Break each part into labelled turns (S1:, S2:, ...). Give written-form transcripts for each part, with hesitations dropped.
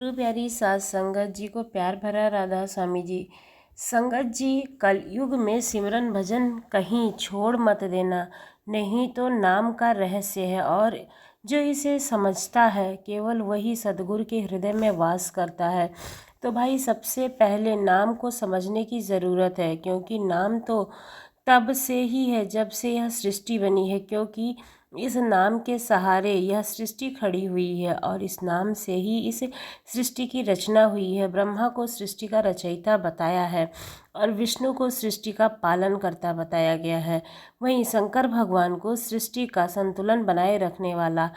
S1: गुरु प्यारी साथ संगत जी को प्यार भरा राधा स्वामी जी। संगत जी, कलयुग में सिमरन भजन कहीं छोड़ मत देना, नहीं तो नाम का रहस्य है और जो इसे समझता है केवल वही सतगुरु के हृदय में वास करता है। तो भाई, सबसे पहले नाम को समझने की ज़रूरत है, क्योंकि नाम तो तब से ही है जब से यह सृष्टि बनी है, क्योंकि इस नाम के सहारे यह सृष्टि खड़ी हुई है और इस नाम से ही इस सृष्टि की रचना हुई है। ब्रह्मा को सृष्टि का रचयिता बताया है और विष्णु को सृष्टि का पालन करता बताया गया है। वहीं शंकर भगवान को सृष्टि का संतुलन बनाए रखने वाला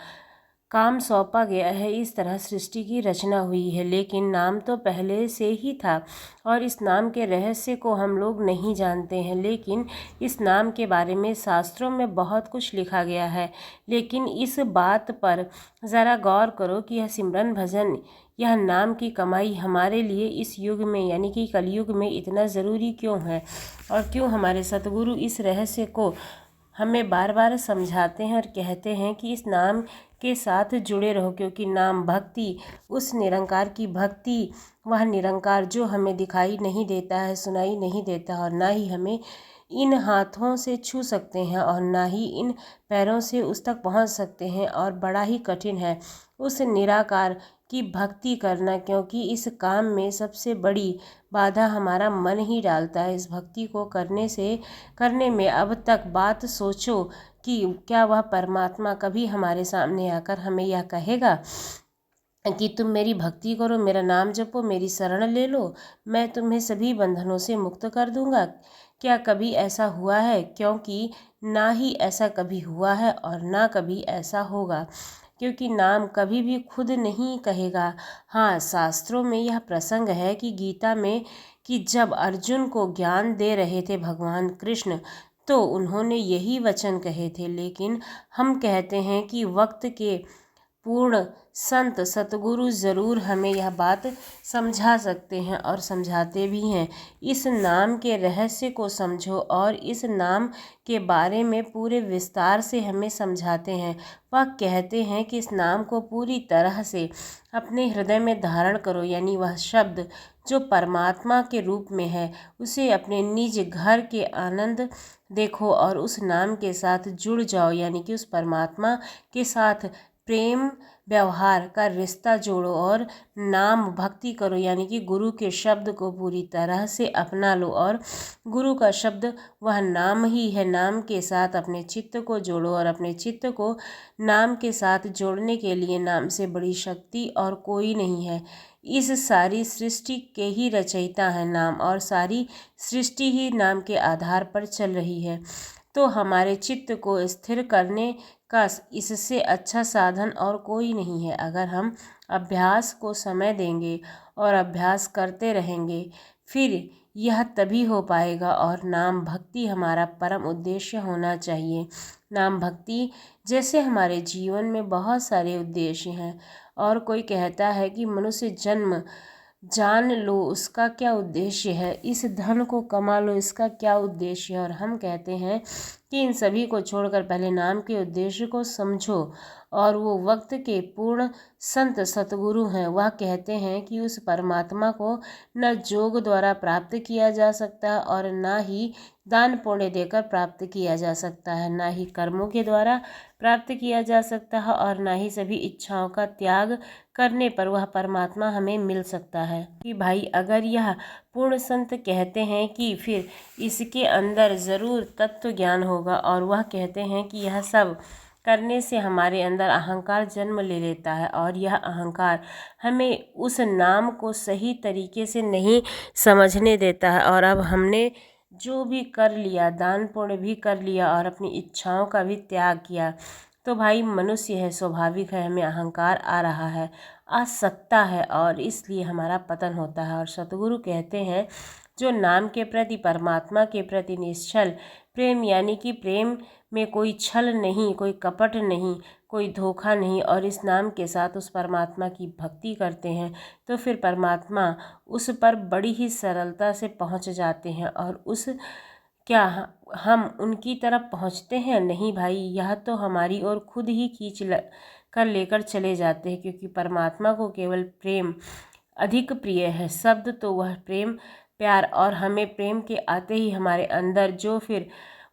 S1: काम सौंपा गया है। इस तरह सृष्टि की रचना हुई है, लेकिन नाम तो पहले से ही था और इस नाम के रहस्य को हम लोग नहीं जानते हैं। लेकिन इस नाम के बारे में शास्त्रों में बहुत कुछ लिखा गया है। लेकिन इस बात पर ज़रा गौर करो कि यह सिमरन भजन, यह नाम की कमाई हमारे लिए इस युग में यानी कि कलयुग में इतना ज़रूरी क्यों है, और क्यों हमारे सतगुरु इस रहस्य को हमें बार बार समझाते हैं और कहते हैं कि इस नाम के साथ जुड़े रहो। क्योंकि नाम भक्ति, उस निरंकार की भक्ति, वह निरंकार जो हमें दिखाई नहीं देता है, सुनाई नहीं देता और ना ही हमें इन हाथों से छू सकते हैं और ना ही इन पैरों से उस तक पहुंच सकते हैं, और बड़ा ही कठिन है उस निराकार की भक्ति करना, क्योंकि इस काम में सबसे बड़ी बाधा हमारा मन ही डालता है। इस भक्ति को करने में अब तक बात सोचो कि क्या वह परमात्मा कभी हमारे सामने आकर हमें यह कहेगा कि तुम मेरी भक्ति करो, मेरा नाम जपो, मेरी शरण ले लो, मैं तुम्हें सभी बंधनों से मुक्त कर दूंगा। क्या कभी ऐसा हुआ है? क्योंकि ना ही ऐसा कभी हुआ है और ना कभी ऐसा होगा, क्योंकि नाम कभी भी खुद नहीं कहेगा। हाँ, शास्त्रों में यह प्रसंग है कि गीता में, कि जब अर्जुन को ज्ञान दे रहे थे भगवान कृष्ण, तो उन्होंने यही वचन कहे थे। लेकिन हम कहते हैं कि वक्त के पूर्ण संत सतगुरु ज़रूर हमें यह बात समझा सकते हैं और समझाते भी हैं। इस नाम के रहस्य को समझो और इस नाम के बारे में पूरे विस्तार से हमें समझाते हैं। वह कहते हैं कि इस नाम को पूरी तरह से अपने हृदय में धारण करो, यानी वह शब्द जो परमात्मा के रूप में है उसे अपने निज घर के आनंद देखो और उस नाम के साथ जुड़ जाओ, यानी कि उस परमात्मा के साथ प्रेम व्यवहार का रिश्ता जोड़ो और नाम भक्ति करो, यानी कि गुरु के शब्द को पूरी तरह से अपना लो। और गुरु का शब्द वह नाम ही है। नाम के साथ अपने चित्त को जोड़ो और अपने चित्त को नाम के साथ जोड़ने के लिए नाम से बड़ी शक्ति और कोई नहीं है। इस सारी सृष्टि के ही रचयिता है नाम, और सारी सृष्टि ही नाम के आधार पर चल रही है। तो हमारे चित्त को स्थिर करने का इससे अच्छा साधन और कोई नहीं है। अगर हम अभ्यास को समय देंगे और अभ्यास करते रहेंगे, फिर यह तभी हो पाएगा। और नाम भक्ति हमारा परम उद्देश्य होना चाहिए। नाम भक्ति जैसे हमारे जीवन में बहुत सारे उद्देश्य हैं, और कोई कहता है कि मनुष्य जन्म जान लो उसका क्या उद्देश्य है, इस धन को कमा लो इसका क्या उद्देश्य है, और हम कहते हैं कि इन सभी को छोड़कर पहले नाम के उद्देश्य को समझो। और वो वक्त के पूर्ण संत सतगुरु हैं, वह कहते हैं कि उस परमात्मा को न जोग द्वारा प्राप्त किया जा सकता और ना ही दान पुण्य देकर प्राप्त किया जा सकता है, ना ही कर्मों के द्वारा प्राप्त किया जा सकता है और ना ही सभी इच्छाओं का त्याग करने पर वह परमात्मा हमें मिल सकता है। कि भाई, अगर यह पूर्ण संत कहते हैं कि फिर इसके अंदर ज़रूर तत्व ज्ञान होगा, और वह कहते हैं कि यह सब करने से हमारे अंदर अहंकार जन्म ले लेता है और यह अहंकार हमें उस नाम को सही तरीके से नहीं समझने देता है। और अब हमने जो भी कर लिया, दान पुण्य भी कर लिया और अपनी इच्छाओं का भी त्याग किया, तो भाई मनुष्य है, स्वाभाविक है, हमें अहंकार आ रहा है, आ सकता है, और इसलिए हमारा पतन होता है। और सतगुरु कहते हैं जो नाम के प्रति, परमात्मा के प्रति निश्चल प्रेम, यानी कि प्रेम में कोई छल नहीं, कोई कपट नहीं, कोई धोखा नहीं, और इस नाम के साथ उस परमात्मा की भक्ति करते हैं, तो फिर परमात्मा उस पर बड़ी ही सरलता से पहुंच जाते हैं। और उस क्या हम उनकी तरफ पहुंचते हैं? नहीं भाई, यह तो हमारी ओर खुद ही कर लेकर चले जाते हैं, क्योंकि परमात्मा को केवल प्रेम अधिक प्रिय है। शब्द तो वह प्रेम प्यार, और हमें प्रेम के आते ही हमारे अंदर जो फिर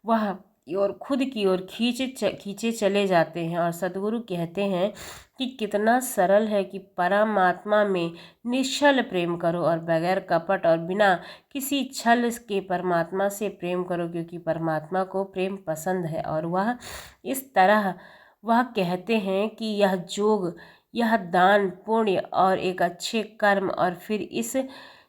S1: वह और खुद की ओर खींचे चले जाते हैं। और सदगुरु कहते हैं कि कितना सरल है कि परमात्मा में निश्चल प्रेम करो और बगैर कपट और बिना किसी छल के परमात्मा से प्रेम करो, क्योंकि परमात्मा को प्रेम पसंद है। और वह इस तरह वह कहते हैं कि यह जोग, यह दान, पुण्य और एक अच्छे कर्म और फिर इस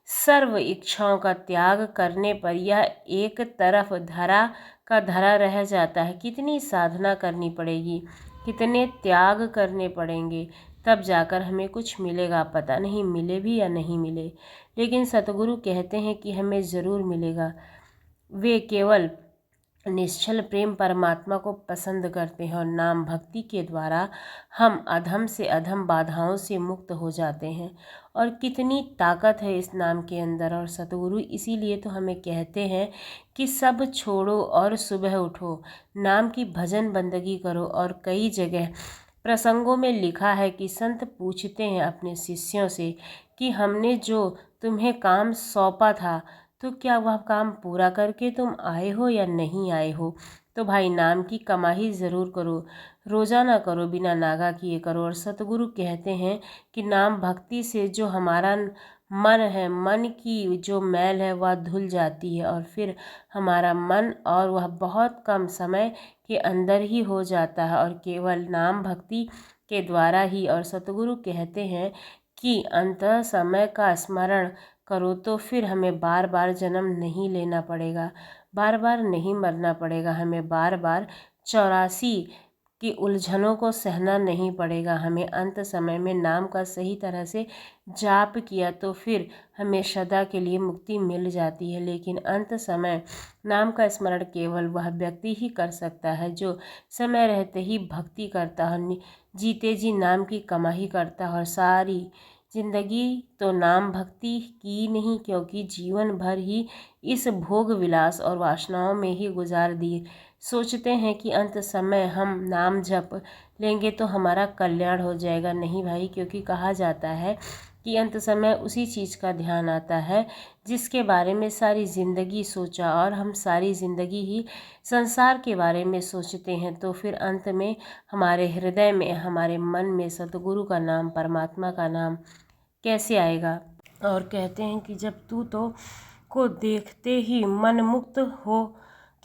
S1: सर्व इच्छाओं का त्याग करने पर यह एक तरफ धरा का धरा रह जाता है। कितनी साधना करनी पड़ेगी, कितने त्याग करने पड़ेंगे, तब जाकर हमें कुछ मिलेगा। पता नहीं मिले भी या नहीं मिले, लेकिन सतगुरु कहते हैं कि हमें ज़रूर मिलेगा। वे केवल निश्चल प्रेम परमात्मा को पसंद करते हैं और नाम भक्ति के द्वारा हम अधम से अधम बाधाओं से मुक्त हो जाते हैं। और कितनी ताकत है इस नाम के अंदर। और सतगुरु इसीलिए तो हमें कहते हैं कि सब छोड़ो और सुबह उठो, नाम की भजन बंदगी करो। और कई जगह प्रसंगों में लिखा है कि संत पूछते हैं अपने शिष्यों से कि हमने जो तुम्हें काम सौंपा था, तो क्या वह काम पूरा करके तुम आए हो या नहीं आए हो। तो भाई नाम की कमाई ज़रूर करो, रोज़ाना करो, बिना नागा किए करो। और सतगुरु कहते हैं कि नाम भक्ति से जो हमारा मन है, मन की जो मैल है वह धुल जाती है और फिर हमारा मन और वह बहुत कम समय के अंदर ही हो जाता है, और केवल नाम भक्ति के द्वारा ही। और सतगुरु कहते हैं कि अंत समय का स्मरण करो तो फिर हमें बार बार जन्म नहीं लेना पड़ेगा, बार बार नहीं मरना पड़ेगा, हमें बार बार 84 की उलझनों को सहना नहीं पड़ेगा। हमें अंत समय में नाम का सही तरह से जाप किया तो फिर हमें सदा के लिए मुक्ति मिल जाती है। लेकिन अंत समय नाम का स्मरण केवल वह व्यक्ति ही कर सकता है जो समय रहते ही भक्ति करता है, जीते जी नाम की कमाई करता है। और सारी जिंदगी तो नाम भक्ति की नहीं, क्योंकि जीवन भर ही इस भोग विलास और वासनाओं में ही गुजार दिए। सोचते हैं कि अंत समय हम नाम जप लेंगे तो हमारा कल्याण हो जाएगा। नहीं भाई, क्योंकि कहा जाता है कि अंत समय उसी चीज़ का ध्यान आता है जिसके बारे में सारी ज़िंदगी सोचा, और हम सारी ज़िंदगी ही संसार के बारे में सोचते हैं। तो फिर अंत में हमारे हृदय में, हमारे मन में सतगुरु का नाम, परमात्मा का नाम कैसे आएगा। और कहते हैं कि जब तू तो को देखते ही मन मुक्त हो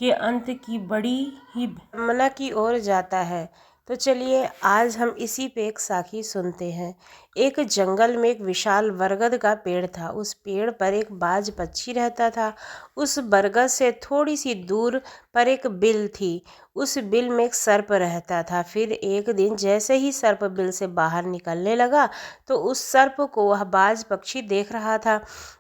S1: के अंत की बड़ी ही कामना की ओर जाता है। तो चलिए आज हम इसी पे एक साखी सुनते हैं। एक जंगल में एक विशाल बरगद का पेड़ था। उस पेड़ पर एक बाज पक्षी रहता था। उस बरगद से थोड़ी सी दूर पर एक बिल थी। उस बिल में एक सर्प रहता था। फिर एक दिन जैसे ही सर्प बिल से बाहर निकलने लगा तो उस सर्प को वह बाज पक्षी देख रहा था।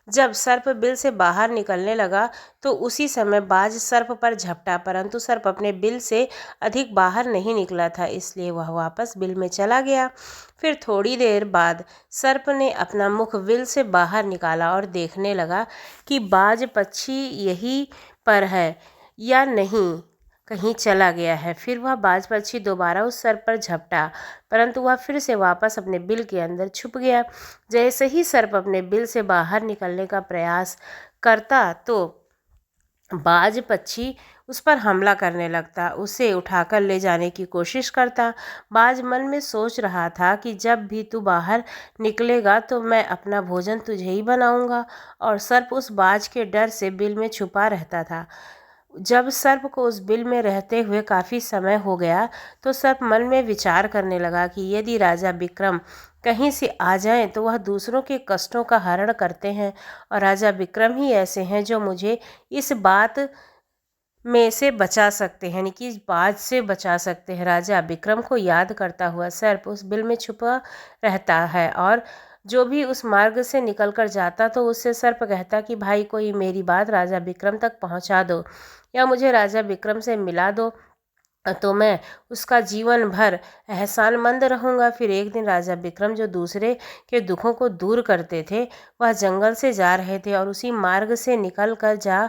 S1: जब सर्प बिल से बाहर निकलने लगा तो उसी समय बाज सर्प पर झपटा, परंतु सर्प अपने बिल से अधिक बाहर नहीं निकला था, इसलिए वह वापस बिल में चला गया। फिर थोड़ी देर बाद सर्प ने अपना मुख बिल से बाहर निकाला और देखने लगा कि बाज पक्षी यहीं पर है या नहीं, कहीं चला गया है। फिर वह बाज पक्षी दोबारा उस सर्प पर झपटा, परंतु वह फिर से वापस अपने बिल के अंदर छुप गया। जैसे ही सर्प अपने बिल से बाहर निकलने का प्रयास करता तो बाज पक्षी उस पर हमला करने लगता, उसे उठाकर ले जाने की कोशिश करता। बाज मन में सोच रहा था कि जब भी तू बाहर निकलेगा तो मैं अपना भोजन तुझे ही बनाऊंगा। और सर्प उस बाज के डर से बिल में छुपा रहता था। जब सर्प को उस बिल में रहते हुए काफ़ी समय हो गया तो सर्प मन में विचार करने लगा कि यदि राजा विक्रम कहीं से आ जाएं तो वह दूसरों के कष्टों का हरण करते हैं, और राजा विक्रम ही ऐसे हैं जो मुझे इस बात में से बचा सकते हैं, यानी कि इस बात से बचा सकते हैं। राजा विक्रम को याद करता हुआ सर्प उस बिल में छुपा रहता है, और जो भी उस मार्ग से निकल कर जाता तो उससे सर्प कहता कि भाई कोई मेरी बात राजा विक्रम तक पहुंचा दो या मुझे राजा विक्रम से मिला दो, तो मैं उसका जीवन भर एहसानमंद रहूँगा। फिर एक दिन राजा विक्रम जो दूसरे के दुखों को दूर करते थे, वह जंगल से जा रहे थे और उसी मार्ग से निकल कर जा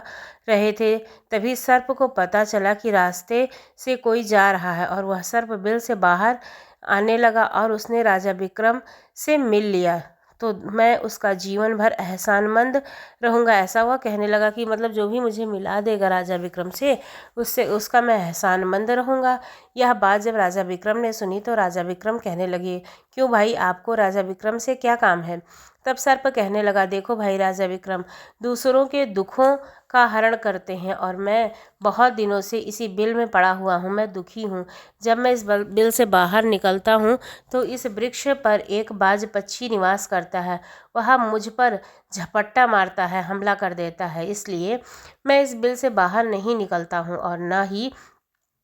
S1: रहे थे। तभी सर्प को पता चला कि रास्ते से कोई जा रहा है, और वह सर्प बिल से बाहर आने लगा और उसने राजा विक्रम से मिल लिया तो मैं उसका जीवन भर एहसानमंद रहूँगा। ऐसा हुआ कहने लगा कि मतलब जो भी मुझे मिला देगा राजा विक्रम से उससे उसका मैं एहसानमंद रहूँगा। यह बात जब राजा विक्रम ने सुनी तो राजा विक्रम कहने लगे, क्यों भाई, आपको राजा विक्रम से क्या काम है? तब सर्प कहने लगा, देखो भाई राजा विक्रम, दूसरों के दुखों का हरण करते हैं और मैं बहुत दिनों से इसी बिल में पड़ा हुआ हूँ। मैं दुखी हूँ। जब मैं इस बिल से बाहर निकलता हूँ तो इस वृक्ष पर एक बाज पक्षी निवास करता है। वह मुझ पर झपट्टा मारता है, हमला कर देता है। इसलिए मैं इस बिल से बाहर नहीं निकलता हूँ और ना ही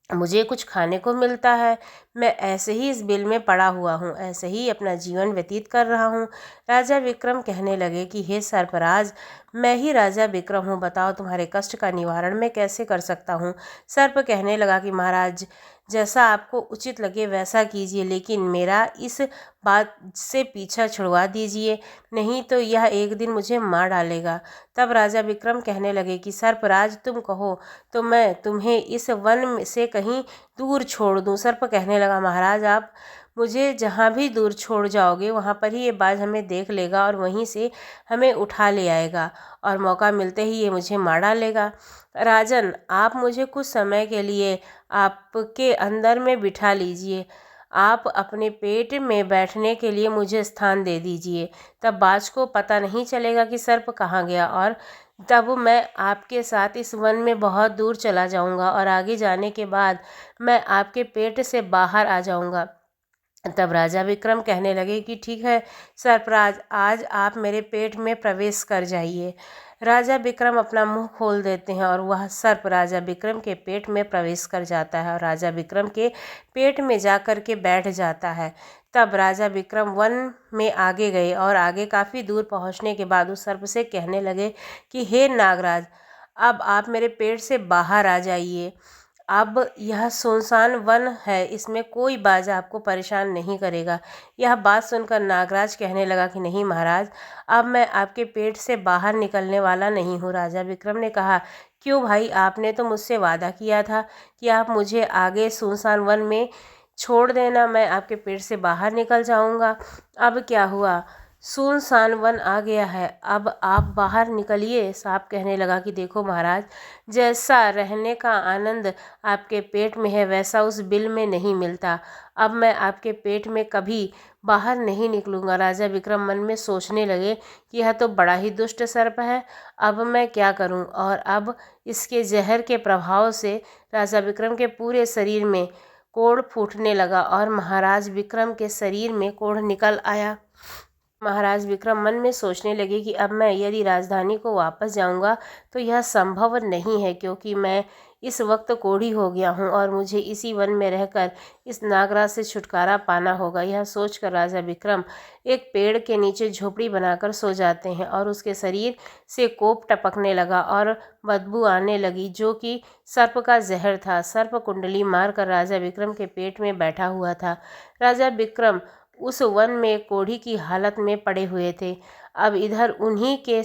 S1: मुझे कुछ खाने को मिलता है। मैं ऐसे ही इस बिल में पड़ा हुआ हूँ, ऐसे ही अपना जीवन व्यतीत कर रहा हूँ। राजा विक्रम कहने लगे कि हे सर्पराज, मैं ही राजा विक्रम हूँ, बताओ तुम्हारे कष्ट का निवारण मैं कैसे कर सकता हूँ। सर्प कहने लगा कि महाराज, जैसा आपको उचित लगे वैसा कीजिए, लेकिन मेरा इस बात से पीछा छुड़वा दीजिए, नहीं तो यह एक दिन मुझे मार डालेगा। तब राजा विक्रम कहने लगे कि सर्पराज, तुम कहो तो मैं तुम्हें इस वन से कहीं दूर छोड़ दूं। सर्प कहने लगा, महाराज आप मुझे जहाँ भी दूर छोड़ जाओगे वहाँ पर ही ये बाज हमें देख लेगा और वहीं से हमें उठा ले आएगा और मौका मिलते ही ये मुझे मार डालेगा। राजन, आप मुझे कुछ समय के लिए आपके अंदर में बिठा लीजिए, आप अपने पेट में बैठने के लिए मुझे स्थान दे दीजिए। तब बाज को पता नहीं चलेगा कि सर्प कहाँ गया और तब मैं आपके साथ इस वन में बहुत दूर चला जाऊंगा और आगे जाने के बाद मैं आपके पेट से बाहर आ जाऊंगा। तब राजा विक्रम कहने लगे कि ठीक है सर्पराज, आज आप मेरे पेट में प्रवेश कर जाइए। राजा विक्रम अपना मुंह खोल देते हैं और वह सर्प राजा विक्रम के पेट में प्रवेश कर जाता है और राजा विक्रम के पेट में जाकर के बैठ जाता है। तब राजा विक्रम वन में आगे गए और आगे काफ़ी दूर पहुंचने के बाद उस सर्प से कहने लगे कि हे नागराज, अब आप मेरे पेट से बाहर आ जाइए। अब यह सुनसान वन है, इसमें कोई बाज आपको परेशान नहीं करेगा। यह बात सुनकर नागराज कहने लगा कि नहीं महाराज, अब मैं आपके पेट से बाहर निकलने वाला नहीं हूँ। राजा विक्रम ने कहा, क्यों भाई, आपने तो मुझसे वादा किया था कि आप मुझे आगे सुनसान वन में छोड़ देना, मैं आपके पेट से बाहर निकल जाऊँगा। अब क्या हुआ? सुनसान वन आ गया है, अब आप बाहर निकलिए। सांप कहने लगा कि देखो महाराज, जैसा रहने का आनंद आपके पेट में है वैसा उस बिल में नहीं मिलता। अब मैं आपके पेट में कभी बाहर नहीं निकलूंगा। राजा विक्रम मन में सोचने लगे कि यह तो बड़ा ही दुष्ट सर्प है, अब मैं क्या करूं। और अब इसके जहर के प्रभाव से राजा विक्रम के पूरे शरीर में कोढ़ फूटने लगा और महाराज विक्रम के शरीर में कोढ़ निकल आया। महाराज विक्रम मन में सोचने लगे कि अब मैं यदि राजधानी को वापस जाऊंगा तो यह संभव नहीं है, क्योंकि मैं इस वक्त कोढ़ी हो गया हूँ और मुझे इसी वन में रहकर इस नागराज से छुटकारा पाना होगा। यह सोचकर राजा विक्रम एक पेड़ के नीचे झोपड़ी बनाकर सो जाते हैं और उसके शरीर से कोप टपकने लगा और बदबू आने लगी, जो कि सर्प का जहर था। सर्प कुंडली मारकर राजा विक्रम के पेट में बैठा हुआ था। राजा विक्रम उस वन में कोढ़ी की हालत में पड़े हुए थे। अब इधर उन्हीं के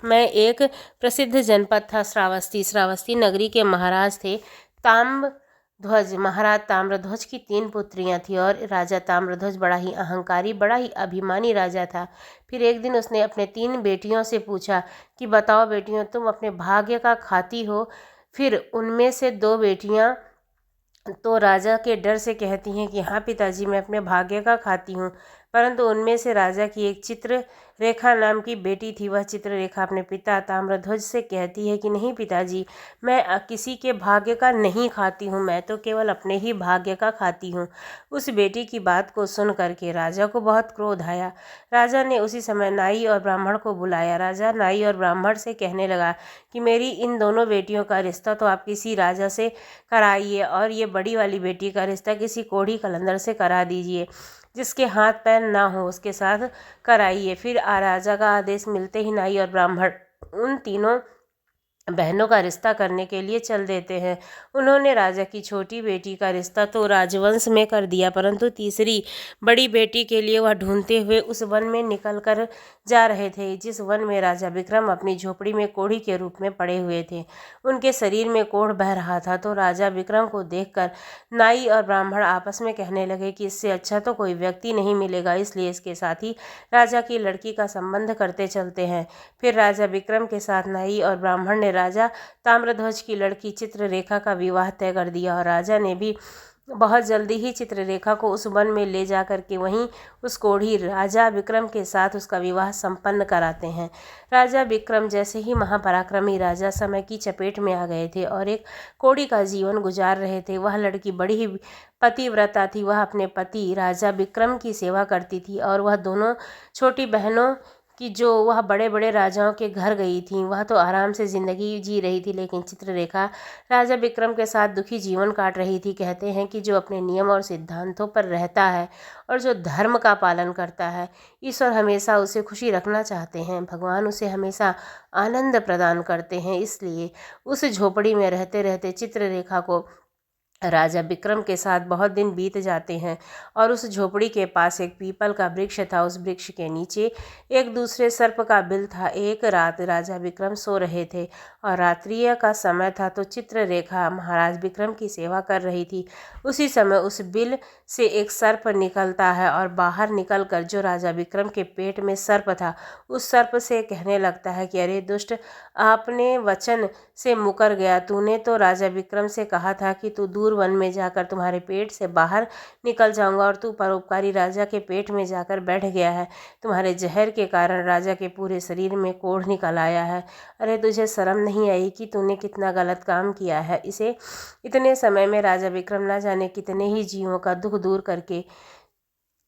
S1: में एक प्रसिद्ध जनपद था श्रावस्ती। श्रावस्ती नगरी के महाराज थे ताम्रध्वज। महाराज ताम्रध्वज की 3 पुत्रियां थीं और राजा ताम्रध्वज बड़ा ही अहंकारी, बड़ा ही अभिमानी राजा था। फिर एक दिन उसने अपने 3 बेटियों से पूछा कि बताओ बेटियों, तुम अपने भाग्य का खाती हो? फिर उनमें से 2 बेटियां तो राजा के डर से कहती हैं कि हाँ पिताजी, मैं अपने भाग्य का खाती हूँ। परंतु उनमें से राजा की एक चित्ररेखा नाम की बेटी थी। वह चित्ररेखा अपने पिता ताम्रध्वज से कहती है कि नहीं पिताजी, मैं किसी के भाग्य का नहीं खाती हूँ, मैं तो केवल अपने ही भाग्य का खाती हूँ। उस बेटी की बात को सुन करके राजा को बहुत क्रोध आया। राजा ने उसी समय नाई और ब्राह्मण को बुलाया। राजा नाई और ब्राह्मण से कहने लगा कि मेरी इन दोनों बेटियों का रिश्ता तो आप किसी राजा से कराइए और ये बड़ी वाली बेटी का रिश्ता किसी कोढ़ी कलंदर से करा दीजिए, जिसके हाथ पैर ना हो उसके साथ कराइए। फिर राजा का आदेश मिलते ही नाई और ब्राह्मण उन तीनों बहनों का रिश्ता करने के लिए चल देते हैं। उन्होंने राजा की छोटी बेटी का रिश्ता तो राजवंश में कर दिया, परंतु तीसरी बड़ी बेटी के लिए वह ढूंढते हुए उस वन में निकल कर जा रहे थे जिस वन में राजा विक्रम अपनी झोपड़ी में कोढ़ी के रूप में पड़े हुए थे। उनके शरीर में कोढ़ बह रहा था तो राजा विक्रम को देखकर नाई और ब्राह्मण आपस में कहने लगे कि इससे अच्छा तो कोई व्यक्ति नहीं मिलेगा, इसलिए इसके साथ ही राजा की लड़की का संबंध करते चलते हैं। फिर राजा विक्रम के साथ नाई और ब्राह्मण ने राजा ताम्रध्वज की लड़की चित्ररेखा का विवाह तय कर दिया और राजा ने भी बहुत जल्दी ही चित्ररेखा को उस वन में ले जा करके वहीं उस कोढ़ी राजा विक्रम के साथ उसका विवाह संपन्न कराते हैं। राजा विक्रम जैसे ही महापराक्रमी राजा समय की चपेट में आ गए थे और एक कोढ़ी का जीवन गुजार रहे थे। वह लड़की बड़ी ही पतिव्रता थी। वह अपने पति राजा विक्रम की सेवा करती थी और वह दोनों छोटी बहनों कि जो वह बड़े बड़े राजाओं के घर गई थी, वह तो आराम से ज़िंदगी जी रही थी, लेकिन चित्ररेखा राजा विक्रम के साथ दुखी जीवन काट रही थी। कहते हैं कि जो अपने नियम और सिद्धांतों पर रहता है और जो धर्म का पालन करता है, ईश्वर हमेशा उसे खुशी रखना चाहते हैं, भगवान उसे हमेशा आनंद प्रदान करते हैं। इसलिए उस झोपड़ी में रहते रहते चित्ररेखा को राजा विक्रम के साथ बहुत दिन बीत जाते हैं और उस झोपड़ी के पास एक पीपल का वृक्ष था। उस वृक्ष के नीचे एक दूसरे सर्प का बिल था। एक रात राजा विक्रम सो रहे थे और रात्रि का समय था तो चित्ररेखा महाराज विक्रम की सेवा कर रही थी। उसी समय उस बिल से एक सर्प निकलता है और बाहर निकलकर जो राजा विक्रम के पेट में सर्प था उस सर्प से कहने लगता है कि अरे दुष्ट, आपने वचन से मुकर गया। तूने तो राजा विक्रम से कहा था कि तू दूर वन में जाकर तुम्हारे पेट से बाहर निकल जाऊंगा और तू परोपकारी राजा के पेट में जाकर बैठ गया है। तुम्हारे जहर के कारण राजा के पूरे शरीर में कोढ़ निकल आया है। अरे तुझे शर्म नहीं आई कि तूने कितना गलत काम किया है। इसे इतने समय में राजा विक्रम न जाने कितने ही जीवों का दुख दूर करके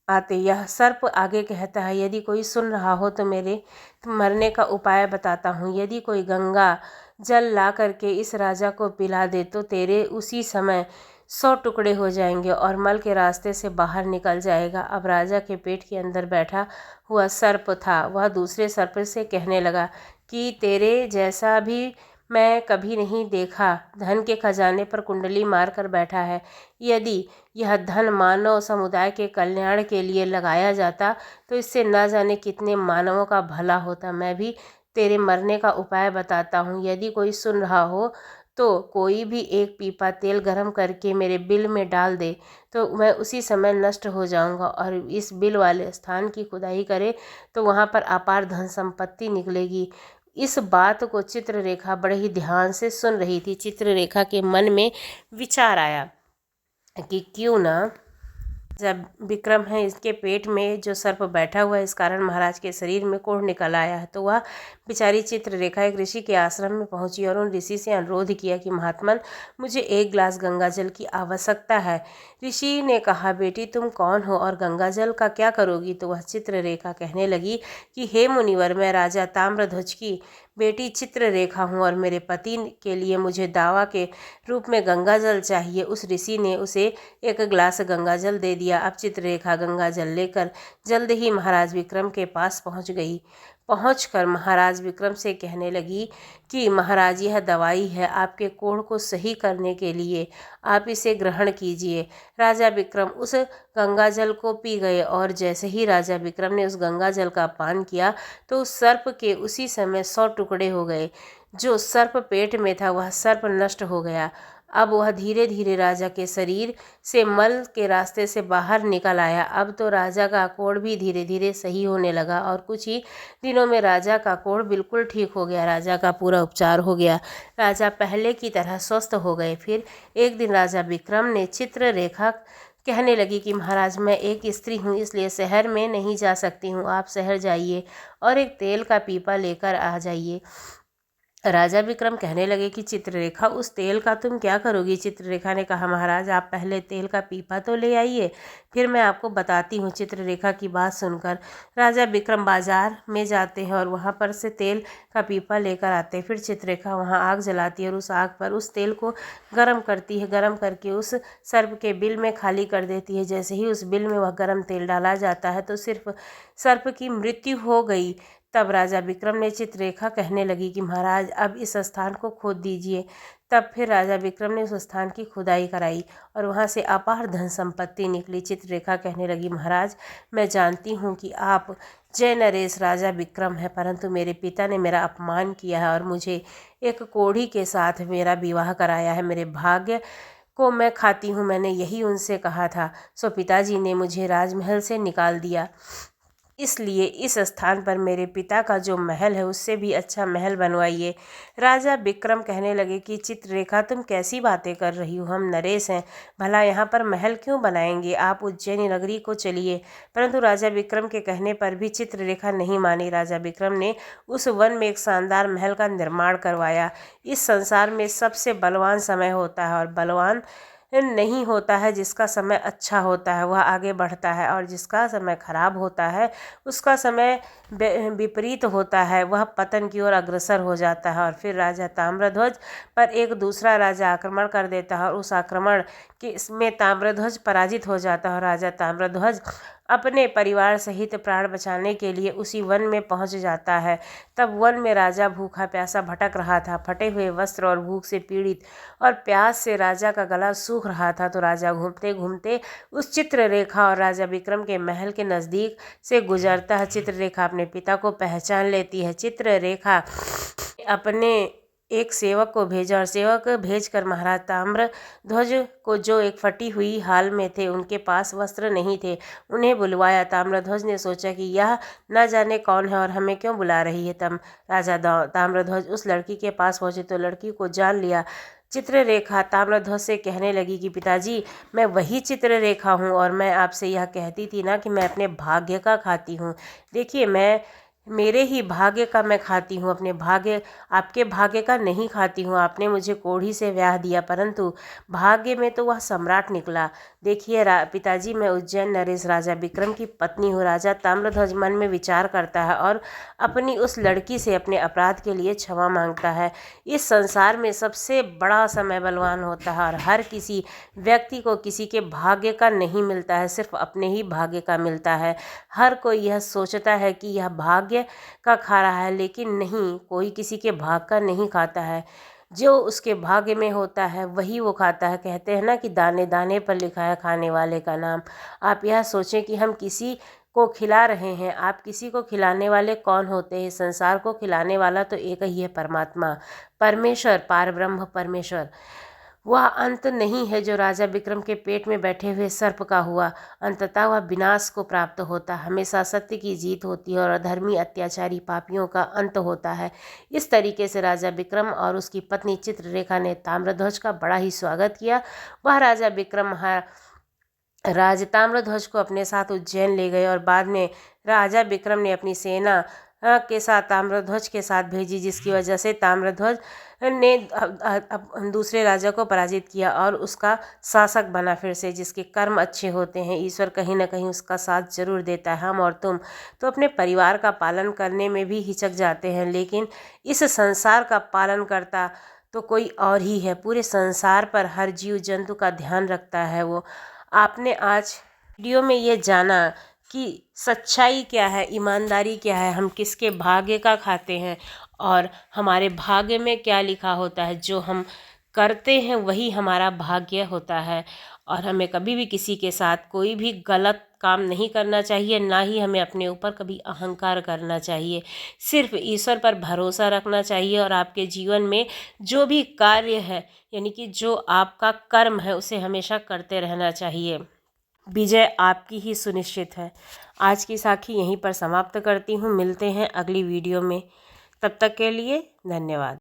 S1: आते। यह सर्प आगे कहता है, यदि कोई सुन रहा हो तो मेरे मरने का उपाय बताता हूँ। यदि कोई गंगा जल ला करके इस राजा को पिला दे तो तेरे उसी समय 100 टुकड़े हो जाएंगे और मल के रास्ते से बाहर निकल जाएगा। अब राजा के पेट के अंदर बैठा हुआ सर्प था, वह दूसरे सर्प से कहने लगा कि तेरे जैसा भी मैं कभी नहीं देखा। धन के खजाने पर कुंडली मार कर बैठा है। यदि यह धन मानव समुदाय के कल्याण के लिए लगाया जाता तो इससे न जाने कितने मानवों का भला होता। मैं भी तेरे मरने का उपाय बताता हूँ। यदि कोई सुन रहा हो तो कोई भी एक पीपा तेल गरम करके मेरे बिल में डाल दे तो मैं उसी समय नष्ट हो जाऊंगा, और इस बिल वाले स्थान की खुदाई करे तो वहाँ पर अपार धन संपत्ति निकलेगी। इस बात को चित्ररेखा बड़े ही ध्यान से सुन रही थी। चित्ररेखा के मन में विचार आया कि क्यों ना जब विक्रम है इसके पेट में जो सर्प बैठा हुआ है, इस कारण महाराज के शरीर में कोढ़ निकल आया है। तो वह बेचारी चित्ररेखा एक ऋषि के आश्रम में पहुंची और उन ऋषि से अनुरोध किया कि महात्मन, मुझे एक गिलास गंगा जल की आवश्यकता है। ऋषि ने कहा, बेटी तुम कौन हो और गंगा जल का क्या करोगी? तो वह चित्ररेखा कहने लगी कि हे मुनिवर, मैं राजा ताम्रध्वज की बेटी चित्ररेखा हूँ और मेरे पति के लिए मुझे दावा के रूप में गंगा जल चाहिए। उस ऋषि ने उसे एक गिलास गंगा जल दे दिया। अब चित्ररेखा गंगा जल लेकर जल्द ही महाराज विक्रम के पास पहुंच गई। पहुंचकर महाराज विक्रम से कहने लगी कि महाराज, यह दवाई है आपके कोढ़ को सही करने के लिए, आप इसे ग्रहण कीजिए। राजा विक्रम उस गंगा जल को पी गए और जैसे ही राजा विक्रम ने उस गंगा जल का पान किया तो उस सर्प के उसी समय 100 टुकड़े हो गए। जो सर्प पेट में था वह सर्प नष्ट हो गया। अब वह धीरे धीरे राजा के शरीर से मल के रास्ते से बाहर निकल आया। अब तो राजा का कोढ़ भी धीरे धीरे सही होने लगा और कुछ ही दिनों में राजा का कोढ़ बिल्कुल ठीक हो गया। राजा का पूरा उपचार हो गया। राजा पहले की तरह स्वस्थ हो गए। फिर एक दिन राजा विक्रम ने चित्ररेखा कहने लगी कि महाराज, मैं एक स्त्री हूँ, इसलिए शहर में नहीं जा सकती हूँ। आप शहर जाइए और एक तेल का पीपा लेकर आ जाइए। राजा विक्रम कहने लगे कि चित्ररेखा, उस तेल का तुम क्या करोगी? चित्ररेखा ने कहा, महाराज आप पहले तेल का पीपा तो ले आइए, फिर मैं आपको बताती हूँ। चित्ररेखा की बात सुनकर राजा विक्रम बाजार में जाते हैं और वहाँ पर से तेल का पीपा लेकर आते हैं। फिर चित्ररेखा वहाँ आग जलाती है और उस आग पर उस तेल को गर्म करती है। गर्म करके उस सर्प के बिल में खाली कर देती है। जैसे ही उस बिल में वह गर्म तेल डाला जाता है तो सिर्फ सर्प की मृत्यु हो गई। तब राजा विक्रम ने चित्ररेखा कहने लगी कि महाराज अब इस स्थान को खोद दीजिए। तब फिर राजा विक्रम ने उस स्थान की खुदाई कराई और वहाँ से अपार धन संपत्ति निकली। चित्ररेखा कहने लगी महाराज मैं जानती हूँ कि आप जय नरेश राजा विक्रम है, परंतु मेरे पिता ने मेरा अपमान किया है और मुझे एक कोढ़ी के साथ मेरा विवाह कराया है। मेरे भाग्य को मैं खाती हूँ, मैंने यही उनसे कहा था, सो पिताजी ने मुझे राजमहल से निकाल दिया। इसलिए इस स्थान पर मेरे पिता का जो महल है उससे भी अच्छा महल बनवाइए। राजा विक्रम कहने लगे कि चित्ररेखा तुम कैसी बातें कर रही हो, हम नरेश हैं, भला यहाँ पर महल क्यों बनाएंगे, आप उज्जैनी नगरी को चलिए। परंतु राजा विक्रम के कहने पर भी चित्ररेखा नहीं मानी। राजा विक्रम ने उस वन में एक शानदार महल का निर्माण करवाया। इस संसार में सबसे बलवान समय होता है और बलवान नहीं होता है जिसका समय अच्छा होता है, वह आगे बढ़ता है, और जिसका समय खराब होता है उसका समय विपरीत होता है, वह पतन की ओर अग्रसर हो जाता है। और फिर राजा ताम्रध्वज पर एक दूसरा राजा आक्रमण कर देता है और उस आक्रमण के इसमें ताम्रध्वज पराजित हो जाता है और राजा ताम्रध्वज अपने परिवार सहित प्राण बचाने के लिए उसी वन में पहुंच जाता है। तब वन में राजा भूखा प्यासा भटक रहा था, फटे हुए वस्त्र और भूख से पीड़ित और प्यास से राजा का गला सूख रहा था। तो राजा घूमते घूमते उस चित्ररेखा और राजा विक्रम के महल के नज़दीक से गुजरता है। चित्ररेखा अपने पिता को पहचान लेती है। चित्ररेखा अपने एक सेवक को भेजा और सेवक भेजकर महाराज ताम्रध्वज को, जो एक फटी हुई हाल में थे, उनके पास वस्त्र नहीं थे, उन्हें बुलवाया। ताम्रध्वज ने सोचा कि यह न जाने कौन है और हमें क्यों बुला रही है। तब राजा ताम्रध्वज उस लड़की के पास पहुंचे तो लड़की को जान लिया। चित्ररेखा ताम्रध्वज से कहने लगी कि पिताजी मैं वही चित्ररेखा हूँ और मैं आपसे यह कहती थी ना कि मैं अपने भाग्य का खाती हूँ। देखिए मैं मेरे ही भाग्य का मैं खाती हूँ, अपने भाग्य आपके भाग्य का नहीं खाती हूँ। आपने मुझे कोढ़ी से ब्याह दिया परंतु भाग्य में तो वह सम्राट निकला। देखिए पिताजी मैं उज्जैन नरेश राजा विक्रम की पत्नी हूँ। राजा ताम्रध्वज मन में विचार करता है और अपनी उस लड़की से अपने अपराध के लिए क्षमा मांगता है। इस संसार में सबसे बड़ा समय बलवान होता है और हर किसी व्यक्ति को किसी के भाग्य का नहीं मिलता है, सिर्फ अपने ही भाग्य का मिलता है। हर कोई यह सोचता है कि यह भाग्य का खा रहा है, लेकिन नहीं, कोई किसी के भाग का नहीं खाता है। जो उसके भाग्य में होता है वही वो खाता है। कहते हैं ना कि दाने दाने पर लिखा है खाने वाले का नाम। आप यह सोचें कि हम किसी को खिला रहे हैं, आप किसी को खिलाने वाले कौन होते हैं? संसार को खिलाने वाला तो एक ही है, परमात्मा, परमेश्वर, पारब्रह्म परमेश्वर। वह अंत नहीं है जो राजा विक्रम के पेट में बैठे हुए सर्प का हुआ। अंततः वह विनाश को प्राप्त होता है। हमेशा सत्य की जीत होती है और अधर्मी अत्याचारी पापियों का अंत होता है। इस तरीके से राजा विक्रम और उसकी पत्नी चित्ररेखा ने ताम्रध्वज का बड़ा ही स्वागत किया। वह राजा विक्रम राज ताम्रध्वज को अपने साथ उज्जैन ले गए और बाद में राजा विक्रम ने अपनी सेना के साथ ताम्रध्वज के साथ भेजी, जिसकी वजह से ताम्रध्वज ने दूसरे राजा को पराजित किया और उसका शासक बना फिर से। जिसके कर्म अच्छे होते हैं ईश्वर कहीं ना कहीं उसका साथ जरूर देता है। हम और तुम तो अपने परिवार का पालन करने में भी हिचक जाते हैं, लेकिन इस संसार का पालन करता तो कोई और ही है। पूरे संसार पर हर जीव जंतु का ध्यान रखता है वो। आपने आज वीडियो में ये जाना कि सच्चाई क्या है, ईमानदारी क्या है, हम किसके भाग्य का खाते हैं और हमारे भाग्य में क्या लिखा होता है। जो हम करते हैं वही हमारा भाग्य होता है और हमें कभी भी किसी के साथ कोई भी गलत काम नहीं करना चाहिए, ना ही हमें अपने ऊपर कभी अहंकार करना चाहिए। सिर्फ ईश्वर पर भरोसा रखना चाहिए और आपके जीवन में जो भी कार्य है, यानी कि जो आपका कर्म है, उसे हमेशा करते रहना चाहिए। विजय आपकी ही सुनिश्चित है। आज की साखी यहीं पर समाप्त करती हूँ। मिलते हैं अगली वीडियो में, तब तक के लिए धन्यवाद।